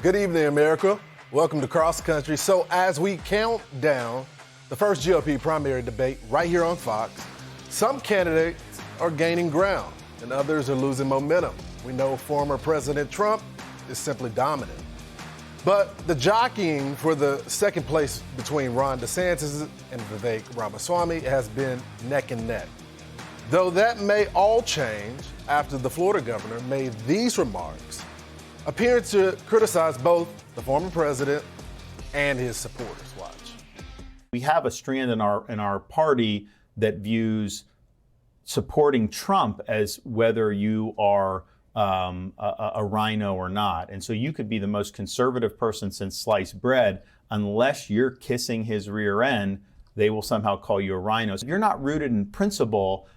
Good evening, America. Welcome to Cross Country. So as we count down the first GOP primary debate right here on Fox, some candidates are gaining ground and others are losing momentum. We know former President Trump is simply dominant. But the jockeying for the second place between Ron DeSantis and Vivek Ramaswamy has been neck and neck. Though that may all change after the Florida governor made these remarks, appearing to criticize both the former president and his supporters. Watch. We have a strand in our party that views supporting Trump as whether you are a rhino or not. And so you could be the most conservative person since sliced bread. Unless you're kissing his rear end, they will somehow call you a rhino. So if you're not rooted in principle,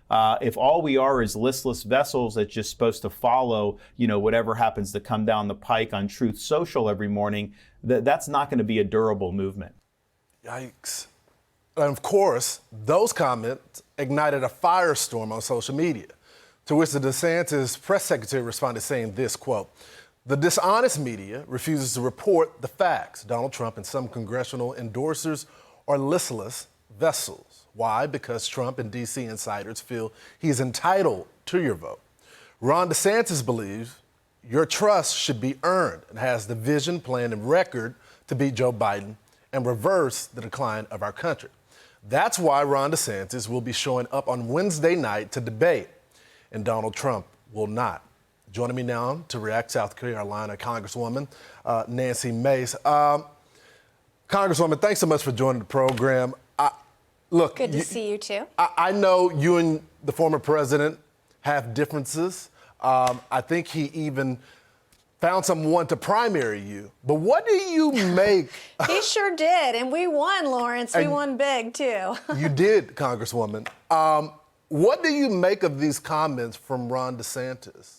if all we are is listless vessels that's just supposed to follow, whatever happens to come down the pike on Truth Social every morning, that's not going to be a durable movement. Yikes. And of course, those comments ignited a firestorm on social media, to which the DeSantis press secretary responded saying this, quote, "The dishonest media refuses to report the facts. Donald Trump and some congressional endorsers are listless vessels. Why? Because Trump and D.C. insiders feel he's entitled to your vote. Ron DeSantis believes your trust should be earned and has the vision, plan, and record to beat Joe Biden and reverse the decline of our country. That's why Ron DeSantis will be showing up on Wednesday night to debate, and Donald Trump will not." Joining me now to react, South Carolina Congresswoman Nancy Mace. Congresswoman, thanks so much for joining the program. Look, good to see you too. I know you and the former president have differences. I think he even found someone to primary you. But what do you make? He sure did, and we won, Lawrence. We won big too. You did, Congresswoman. What do you make of these comments from Ron DeSantis?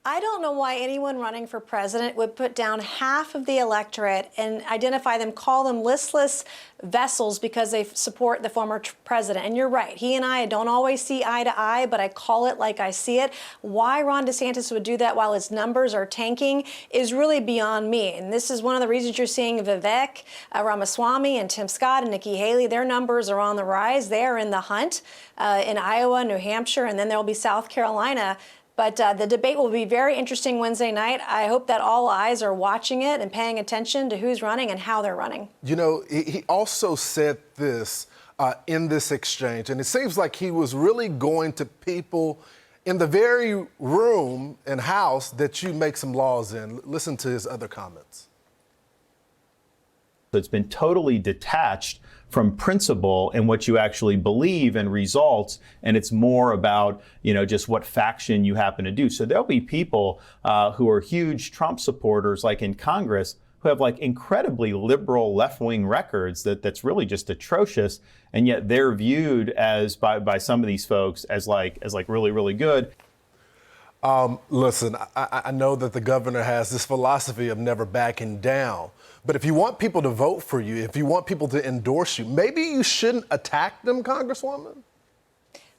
I don't know why anyone running for president would put down half of the electorate and identify them, call them listless vessels because they support the former president. And you're right. He and I don't always see eye to eye, but I call it like I see it. Why Ron DeSantis would do that while his numbers are tanking is really beyond me. And this is one of the reasons you're seeing Vivek Ramaswamy and Tim Scott and Nikki Haley. Their numbers are on the rise. They are in the hunt in Iowa, New Hampshire, and then there will be South Carolina. But the debate will be very interesting Wednesday night. I hope that all eyes are watching it and paying attention to who's running and how they're running. He also said this in this exchange, and it seems like he was really going to people in the very room and house that you make some laws in. Listen to his other comments. It's been totally detached from principle and what you actually believe and results, and it's more about just what faction you happen to do. So there'll be people who are huge Trump supporters, like in Congress, who have like incredibly liberal left-wing records that's really just atrocious, and yet they're viewed as by some of these folks as like really, really good. Listen, I know that the governor has this philosophy of never backing down. But if you want people to vote for you, if you want people to endorse you, maybe you shouldn't attack them, Congresswoman?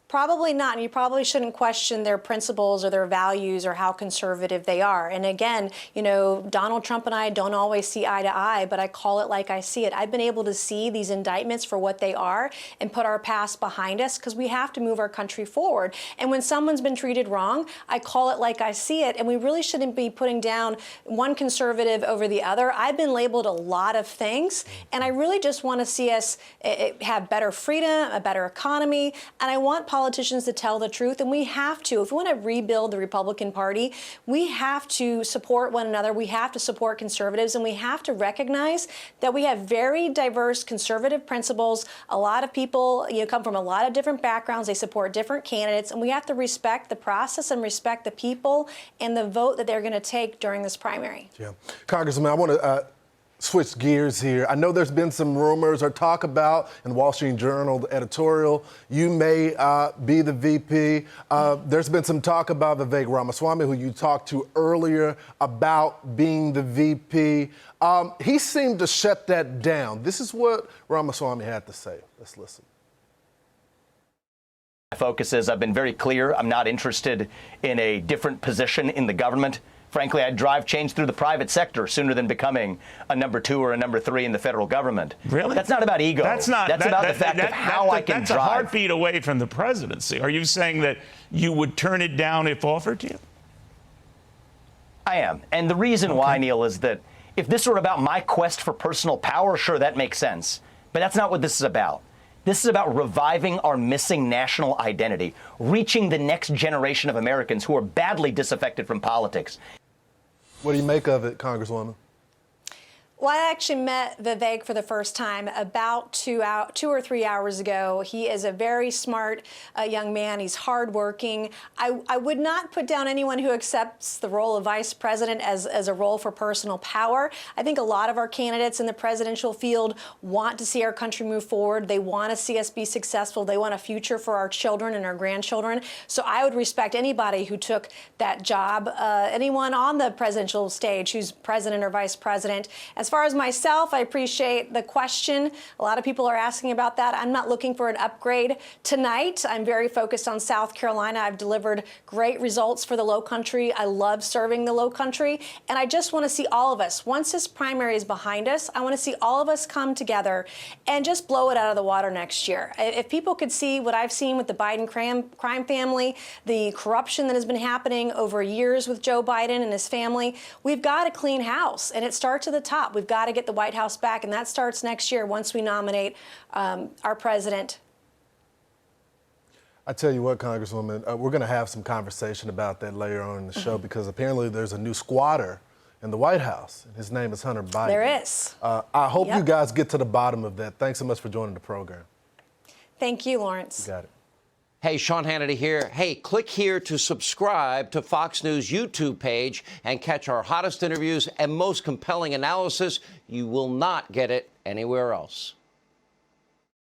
Probably not, and you probably shouldn't question their principles or their values or how conservative they are. And again, Donald Trump and I don't always see eye to eye, but I call it like I see it. I've been able to see these indictments for what they are and put our past behind us because we have to move our country forward. And when someone's been treated wrong, I call it like I see it, and we really shouldn't be putting down one conservative over the other. I've been labeled a lot of things, and I really just want to see us have better freedom, a better economy, and I want politicians to tell the truth, and we have to. If we want to rebuild the Republican Party, we have to support one another. We have to support conservatives, and we have to recognize that we have very diverse conservative principles. A lot of people come from a lot of different backgrounds. They support different candidates, and we have to respect the process and respect the people and the vote that they're going to take during this primary. Yeah. Congressman, I want to switch gears here. I know there's been some rumors or talk about in the Wall Street Journal, the editorial, you may be the VP. There's been some talk about Vivek Ramaswamy, who you talked to earlier, about being the VP. He seemed to shut that down. This is what Ramaswamy had to say. Let's listen. My focus is, I've been very clear, I'm not interested in a different position in the government Frankly, I'd drive change through the private sector sooner than becoming a number 2 or a number 3 in the federal government. Really? That's not about ego. That's about the fact of how I can drive. That's a heartbeat away from the presidency. Are you saying that you would turn it down if offered to you? I am. And the reason why, Neil, is that if this were about my quest for personal power, sure, that makes sense. But that's not what this is about. This is about reviving our missing national identity, reaching the next generation of Americans who are badly disaffected from politics. What do you make of it, Congresswoman? Well, I actually met Vivek for the first time about 2 or 3 hours ago. He is a very smart young man. He's hardworking. I would not put down anyone who accepts the role of vice president as a role for personal power. I think a lot of our candidates in the presidential field want to see our country move forward. They want to see us be successful. They want a future for our children and our grandchildren. So I would respect anybody who took that job, anyone on the presidential stage who's president or vice president. As far as myself, I appreciate the question. A lot of people are asking about that. I'm not looking for an upgrade tonight. I'm very focused on South Carolina. I've delivered great results for the Low Country. I love serving the Low Country. And I just want to see all of us, once this primary is behind us, I want to see all of us come together and just blow it out of the water next year. If people could see what I've seen with the Biden crime family, the corruption that has been happening over years with Joe Biden and his family, we've got a clean house, and it starts at the top. We've got to get the White House back, and that starts next year once we nominate our president. I tell you what, Congresswoman, we're going to have some conversation about that later on in the show because apparently there's a new squatter in the White House. His name is Hunter Biden. There is. I hope you guys get to the bottom of that. Thanks so much for joining the program. Thank you, Lawrence. You got it. Hey, Sean Hannity here. Hey, click here to subscribe to Fox News YouTube page and catch our hottest interviews and most compelling analysis. You will not get it anywhere else.